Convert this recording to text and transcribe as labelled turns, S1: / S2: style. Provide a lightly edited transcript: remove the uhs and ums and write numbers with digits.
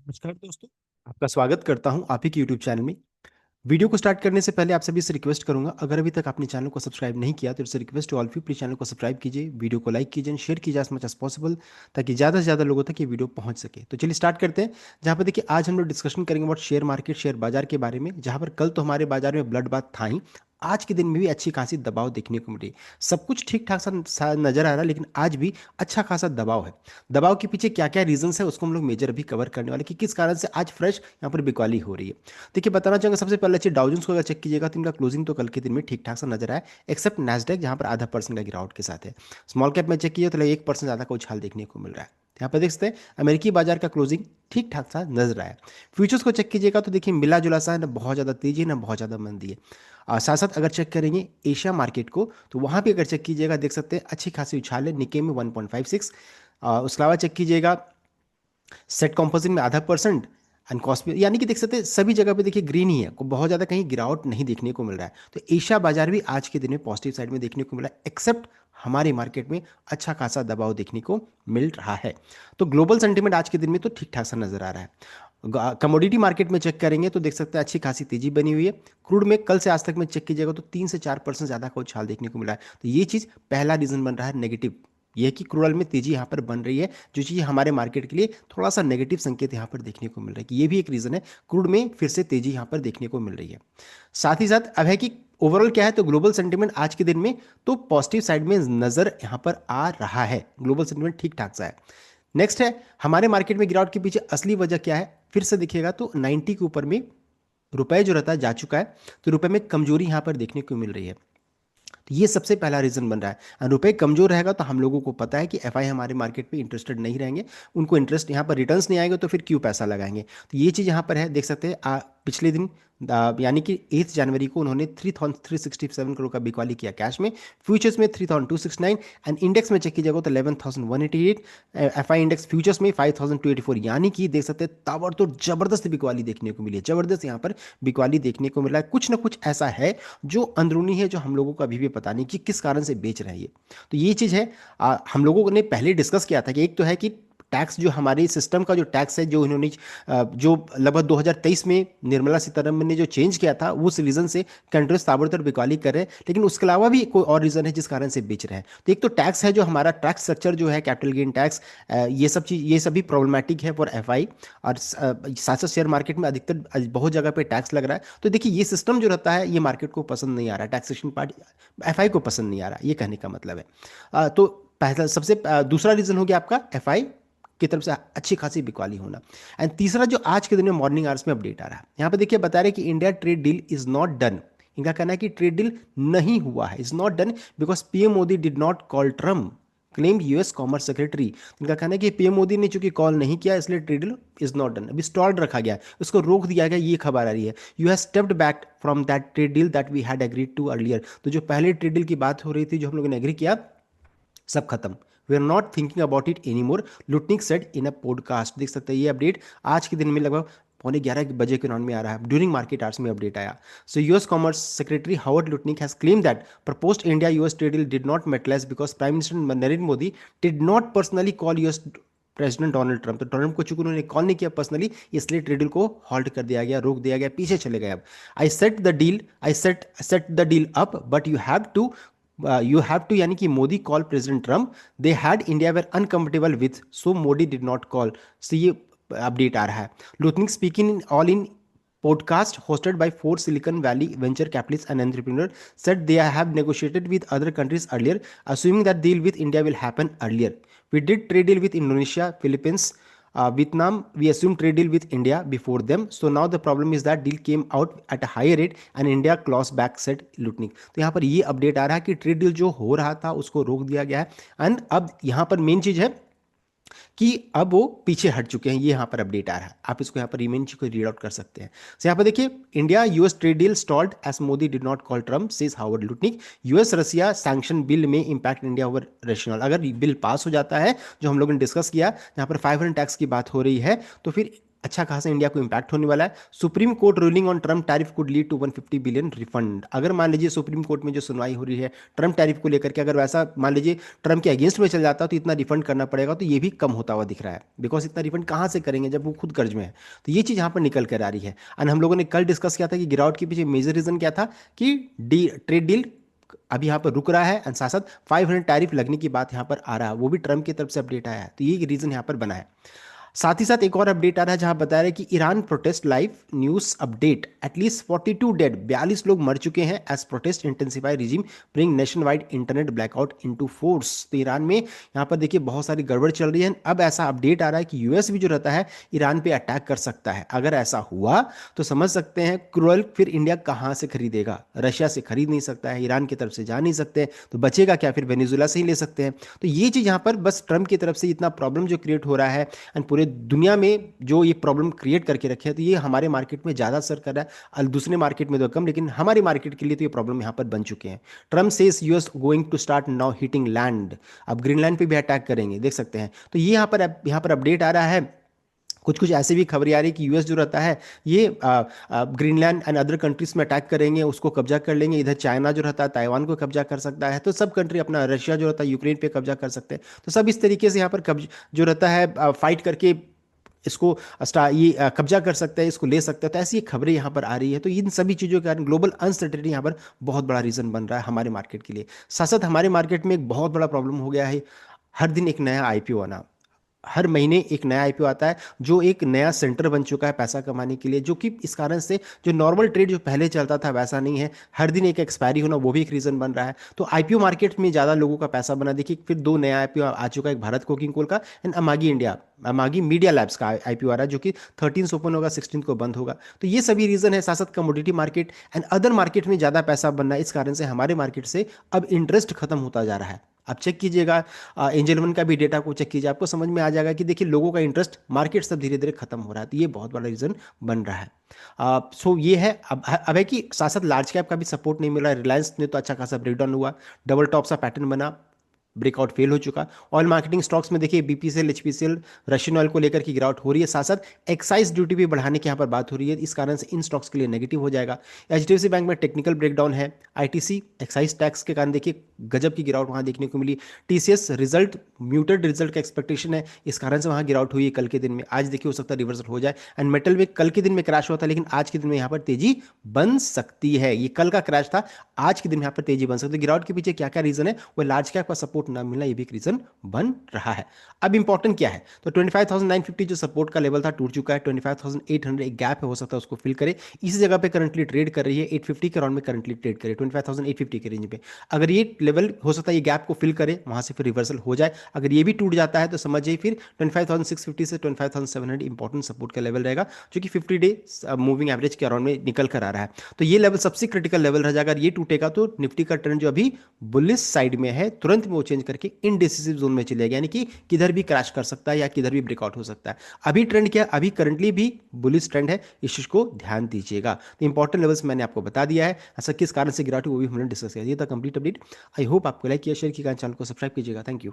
S1: नमस्कार दोस्तों। आपका स्वागत करता हूं आप ही के YouTube चैनल में। वीडियो को स्टार्ट करने से पहले आप सभी से रिक्वेस्ट करूंगा, अगर अभी तक आपने चैनल को सब्सक्राइब नहीं किया तो it's request to all of you, please channel को सब्सक्राइब कीजिए, वीडियो को लाइक कीजिए, शेयर कीजिए एज मच एज पॉसिबल, ताकि ज़्यादा से ज़्यादा लोगों तक ये वीडियो पहुंच सके। तो चलिए स्टार्ट करते हैं। जहां पर देखिए आज हम लोग डिस्कशन करेंगे अबाउट शेयर मार्केट, शेयर बाजार के बारे में। जहां पर कल तो हमारे बाजार में ब्लड बात था ही, आज के दिन में भी अच्छी खासी दबाव देखने को मिली। सब कुछ ठीक ठाक सा नजर आ रहा है, लेकिन आज भी अच्छा खासा दबाव है। दबाव के पीछे क्या क्या रीजंस है उसको हम लोग मेजर अभी कवर करने वाले कि किस कारण से आज फ्रेश यहाँ पर बिकवाली हो रही है। देखिए बताना चाहूंगा सबसे पहले अच्छे डाउजेंस को अगर चेक कीजिएगा तो इनका क्लोजिंग तो कल के दिन में ठीक ठाक सा नजर आया, एक्सेप्ट नैस्डैक जहाँ पर आधा परसेंट का गिरावट के साथ है। स्मॉल कैप में चेक कीजिए तो 1% ज़्यादा का उछाल देखने को मिल रहा है। यहाँ पर देख सकते हैं अमेरिकी बाजार का क्लोजिंग ठीक ठाक सा नजर आया। फ्यूचर्स को चेक कीजिएगा तो देखिए मिला जुला सा है, ना बहुत ज़्यादा तेजी है ना बहुत ज़्यादा मंदी है। साथ साथ अगर चेक करेंगे एशिया मार्केट को तो वहाँ भी अगर चेक कीजिएगा देख सकते हैं अच्छी खासी उछाल है, निके में 1.56। उसके अलावा चेक कीजिएगा सेट कॉम्पोजिट में आधा परसेंट एंड कॉस्ट पे, यानी कि देख सकते हैं सभी जगह पे देखिए ग्रीन ही है, को बहुत ज़्यादा कहीं गिरावट नहीं देखने को मिल रहा है। तो एशिया बाजार भी आज के दिन में पॉजिटिव साइड में देखने को मिला है, एक्सेप्ट हमारे मार्केट में अच्छा खासा दबाव देखने को मिल रहा है। तो ग्लोबल सेंटीमेंट आज के दिन में तो ठीक ठाक सा नजर आ रहा है। कमोडिटी मार्केट में चेक करेंगे तो देख सकते हैं अच्छी खासी तेजी बनी हुई है। क्रूड में कल से आज तक में चेक कीजिएगा तो 3 से 4% ज़्यादा का उछाल देखने को मिला है। तो ये चीज़ पहला रीज़न बन रहा है नेगेटिव, ये कि क्रूड ऑयल में तेजी यहाँ पर बन रही है, जो चीज़ हमारे मार्केट के लिए थोड़ा सा नेगेटिव संकेत यहाँ पर देखने को मिल रहा है कि ये भी एक रीज़न है क्रूड में फिर से तेजी यहाँ पर देखने को मिल रही है। साथ ही साथ अब है कि ओवरऑल क्या है तो ग्लोबल सेंटीमेंट आज के दिन में तो पॉजिटिव साइड में नजर यहाँ पर आ रहा है, ग्लोबल सेंटीमेंट ठीक ठाक सा है। नेक्स्ट है हमारे मार्केट में गिरावट के पीछे असली वजह क्या है, फिर से देखिएगा तो 90 के ऊपर में रुपए जो रहता है जा चुका है, तो रुपए में कमजोरी यहाँ पर देखने को मिल रही है। तो ये सबसे पहला रीजन बन रहा है। और रुपए कमजोर रहेगा तो हम लोगों को पता है कि एफआई हमारे मार्केट पे इंटरेस्टेड नहीं रहेंगे, उनको इंटरेस्ट यहाँ पर रिटर्न्स नहीं आएगा तो फिर क्यों पैसा लगाएंगे। तो ये चीज़ यहाँ पर है, देख सकते हैं पिछले दिन यानी कि 8 जनवरी को उन्होंने 3,367 करोड़ का बिकवाली किया कैश में, फ्यूचर्स में 3,269 एंड इंडेक्स में चेक कीजिएगा तो 11,188, एफआई इंडेक्स फ्यूचर्स में 5,284, यानी कि देख सकते हैं ताबड़तोड़ जबरदस्त बिकवाली देखने को मिली है, जबरदस्त यहाँ पर बिकवाली देखने को मिला है। कुछ ना कुछ ऐसा है जो अंदरूनी है, जो हम लोगों को अभी भी पता नहीं कि किस कारण से बेच रहे हैं ये। तो ये चीज़ है। हम लोगों ने पहले डिस्कस किया था कि एक तो है कि टैक्स, जो हमारे सिस्टम का जो टैक्स है, जो इन्होंने जो लगभग 2023 में निर्मला सीतारमन ने जो चेंज किया था, उस रीज़न से कंट्रीज ताबड़तोड़ बिकवाली कर रहे हैं, लेकिन उसके अलावा भी कोई और रीज़न है जिस कारण से बेच रहे हैं। तो एक तो टैक्स है, जो हमारा टैक्स स्ट्रक्चर जो है कैपिटल गेन टैक्स, ये सब चीज़, ये सभी प्रॉब्लमेटिक है फॉर एफआई। और साथ साथ शेयर मार्केट में अधिकतर बहुत जगह पे टैक्स लग रहा है, तो देखिए ये सिस्टम जो रहता है ये मार्केट को पसंद नहीं आ रहा है, टैक्सेशन पार्ट एफआई को पसंद नहीं आ रहा, ये कहने का मतलब है। तो पहला सबसे दूसरा रीजन हो गया आपका एफआई की तरफ से अच्छी खासी बिकवाली होना। एंड तीसरा जो आज के दिन में मॉर्निंग आवर्स में अपडेट आ रहा है, यहाँ पे देखिए बता रहे हैं कि India trade deal is not done. इनका कहना है कि ट्रेड डील नहीं हुआ है, is not done because PM Modi did not call Trump, claim US commerce secretary. इनका कहना है कि पीएम मोदी ने चूंकि कॉल नहीं किया इसलिए trade deal is not done, अभी स्टॉल्ड रखा गया है, उसको रोक दिया गया, ये खबर आ रही है। You have stepped back from that trade deal that we had agreed to earlier. तो जो पहले ट्रेड डील की बात हो रही थी, जो हम लोगों ने एग्री किया, सब खत्म, we are not thinking about it any more, Lutnick said in a podcast. देख सकते हैं ये अपडेट आज के दिन में लगभग 11:15 के राउंड में आ रहा है, ड्यूरिंग मार्केट आवर्स में अपडेट आया। So US commerce secretary Howard Lutnick has claim that proposed India US trade deal did not materialise because prime minister Narendra Modi did not personally call US president Donald Trump. तो Donald को चूंकि उन्होंने call नहीं किया personally, इसलिए trade deal को halt कर दिया गया, रोक दिया गया, पीछे चले गए। अब I set the deal up but you have to, यानी कि Modi call President Trump, they had India were uncomfortable with, so Modi did not call. सो ये अपडेट आ रहा है। Lutnick speaking in all in podcast hosted by four Silicon Valley venture capitalists and entrepreneurs said they have negotiated with other countries earlier, assuming that deal with India will happen earlier. We did trade deal with Indonesia, Philippines, Vietnam. We assumed trade deal with India before them. So now the problem is that deal came out at a higher rate and India claws back, said Lutnick. तो यहाँ पर ये update आ रहा है कि trade deal जो हो रहा था उसको रोक दिया गया है। एंड अब यहाँ पर मेन चीज है कि अब वो पीछे हट चुके हैं, ये यहाँ पर अपडेट आ रहा है। आप इसको यहाँ पर रीमेन को रीड आउट कर सकते हैं। तो यहाँ पर देखिए India US trade deal stalled as Modi did not call Trump, says Howard Lutnick. US Russia sanction bill में इंपैक्ट इंडिया ओवर रेशनल। अगर बिल पास हो जाता है, जो हम लोगों ने डिस्कस किया, यहाँ पर 500 टैक्स की बात हो रही है, तो फिर अच्छा खासा इंडिया को इम्पैक्ट होने वाला है। Supreme court ruling on Trump tariff could lead to 150 billion refund. अगर मान लीजिए सुप्रीम कोर्ट में जो सुनवाई हो रही है ट्रम्प टैरिफ को लेकर के, अगर वैसा मान लीजिए ट्रम्प के अगेंस्ट में चल जाता तो इतना रिफंड करना पड़ेगा, तो ये भी कम होता हुआ दिख रहा है। बिकॉज इतना रिफंड कहाँ से करेंगे जब वो खुद कर्ज में है। तो ये चीज़ यहाँ पर निकल कर आ रही है। एंड हम लोगों ने कल डिस्कस किया था कि गिरावट के पीछे मेजर रीजन क्या था, कि ट्रेड डील अभी यहाँ पर रुक रहा है, एंड साथ साथ 500 टैरिफ लगने की बात यहाँ पर आ रहा है, वो भी ट्रम्प की तरफ से अपडेट आया है। तो ये रीजन यहाँ पर बना है। साथ ही साथ एक और अपडेट आ रहा है जहां बता रहे हैं कि Iran protest live news update, at least 42 dead, 42 लोग मर चुके हैं as protest intensify, regime bring nationwide internet blackout into force. तो ईरान में यहाँ पर देखिए बहुत सारी गड़बड़ चल रही है। अब ऐसा अपडेट आ रहा है कि यूएस भी जो रहता है ईरान पे अटैक कर सकता है। अगर ऐसा हुआ तो समझ सकते हैं क्रूअल फिर इंडिया कहाँ से खरीदेगा। रशिया से खरीद नहीं सकता है, ईरान की तरफ से जा नहीं सकते, तो बचेगा क्या, फिर वेनेजुएला से ही ले सकते हैं। तो ये चीज़ यहाँ पर बस ट्रम्प की तरफ से इतना प्रॉब्लम जो क्रिएट हो रहा है, एंड पूरे दुनिया में जो ये प्रॉब्लम क्रिएट करके रखे हैं, तो ये हमारे मार्केट में ज़्यादा असर कर रहा है, दूसरे मार्केट में तो कम, लेकिन हमारे मार्केट के लिए तो ये प्रॉब्लम यहाँ पर बन चुके हैं। Trump says US going to start now hitting land. अब ग्रीनलैंड पे भी अटैक करेंगे, देख सकते हैं। तो ये यहाँ पर अपडेट आ रहा है। कुछ कुछ ऐसे भी खबरें आ रही है कि यूएस जो रहता है ये ग्रीनलैंड एंड अदर कंट्रीज में अटैक करेंगे, उसको कब्जा कर लेंगे। इधर चाइना जो रहता है ताइवान को कब्जा कर सकता है। तो सब कंट्री अपना, रशिया जो रहता है यूक्रेन पे कब्जा कर सकते हैं। तो सब इस तरीके से यहाँ पर कब्ज जो रहता है फाइट करके इसको कब्जा कर सकते हैं, इसको ले सकते हैं। तो ऐसी खबरें यहाँ पर आ रही है। तो इन सभी चीज़ों के कारण ग्लोबल अनसर्टेनिटी यहाँ पर बहुत बड़ा रीज़न बन रहा है हमारे मार्केट के लिए। साथ साथ हमारे मार्केट में एक बहुत बड़ा प्रॉब्लम हो गया है, हर दिन एक नया आईपीओ आना। हर महीने एक नया आईपीओ आता है जो एक नया सेंटर बन चुका है पैसा कमाने के लिए, जो कि इस कारण से जो नॉर्मल ट्रेड जो पहले चलता था वैसा नहीं है। हर दिन एक एक्सपायरी होना वो भी एक रीजन बन रहा है। तो आईपीओ मार्केट में ज़्यादा लोगों का पैसा बना। देखिए फिर दो नया आईपीओ आ चुका है, एक भारत कोकिंग कोल का एंड अमागी इंडिया, अमागी मीडिया लैब्स का आईपीओ आ रहा है, जो कि 13 ओपन होगा, 16 को बंद होगा। तो ये सभी रीजन है। साथ साथ commodity market and other market में ज़्यादा पैसा बनना, इस कारण से हमारे मार्केट से अब इंटरेस्ट खत्म होता जा रहा है। आप चेक कीजिएगा, एंजल वन का भी डेटा को चेक कीजिए, आपको समझ में आ जाएगा कि देखिए लोगों का इंटरेस्ट मार्केट सब धीरे धीरे खत्म हो रहा है। तो ये बहुत बड़ा रीजन बन रहा है। सो ये है। अब है कि साथ साथ लार्ज कैप का भी सपोर्ट नहीं मिल रहा है। रिलायंस ने तो अच्छा खासा ब्रेकडाउन हुआ, डबल टॉप सा पैटर्न बना, ब्रेकआउट फेल हो चुका। ऑयल मार्केटिंग स्टॉक्स में देखिए बीपीसीएल, एचपीसीएल, रशियन ऑयल को लेकर की गिरावट हो रही है। साथ साथ एक्साइज ड्यूटी भी बढ़ाने की यहाँ पर बात हो रही है, इस कारण से इन स्टॉक्स के लिए नेगेटिव हो जाएगा। एचडीएफसी बैंक में टेक्निकल ब्रेकडाउन है। आईटीसी एक्साइज टैक्स के कारण देखिए गजब की गिरावट वहाँ देखने को मिली। टीसीएस रिजल्ट म्यूटेड रिजल्ट का एक्सपेक्टेशन है, इस कारण से वहाँ गिरावट हुई है कल के दिन में। आज देखिए हो सकता है रिवर्सल हो जाए। एंड मेटल में कल के दिन में क्रैश हुआ था, लेकिन आज के दिन में यहाँ पर तेजी बन सकती है। ये कल का क्रैश था, आज के दिन में यहाँ पर तेजी बन सकती है। गिरावट के पीछे क्या क्या रीजन है, वो लार्ज कैप का सपोर्ट ना मिलना ये भी एक रीजन बन रहा है। अब इंपॉर्टेंट क्या है, तो 25,950 जो सपोर्ट का लेवल था टूट चुका है। 25,800 एक गैप है, हो सकता है उसको फिल करे। इसी जगह पे करंटली ट्रेड कर रही है, 850 के अराउंड में करंटली ट्रेड करे, 25,850 के रेंज पे। अगर ये लेवल हो सकता है ये गैप को फिल करे, वहां से फिर रिवर्सल हो जाए। अगर ये भी टूट जाता है तो समझिए फिर 25,650 से 25,700 इंपॉर्टेंट सपोर्ट का लेवल रहेगा, जो कि 50 डे मूविंग एवरेज के अराउंड में निकल कर आ रहा है। तो ये लेवल सबसे क्रिटिकल लेवल रह जाएगा। अगर ये टूटेगा तो निफ्टी का ट्रेंड जो अभी बुलिश साइड में है, तुरंत में वो चेंज करके इनडिसिसिव जोन में चलेगा, यानी कि किधर भी क्रैश कर सकता है या किधर भी ब्रेकआउट हो सकता है। अभी ट्रेंड क्या है, अभी करंटली भी बुलिश ट्रेंड है, इस चीज को ध्यान दीजिएगा। तो इंपॉर्टेंट लेवल्स मैंने आपको बता दिया है, ऐसा किस कारण से गिरावट वो भी हमने डिस्कस किया। ये था कंप्लीट अपडेट। आई होप आपको लाइक किया, शेयर किया, चैनल को सब्सक्राइब कीजिएगा। Thank you.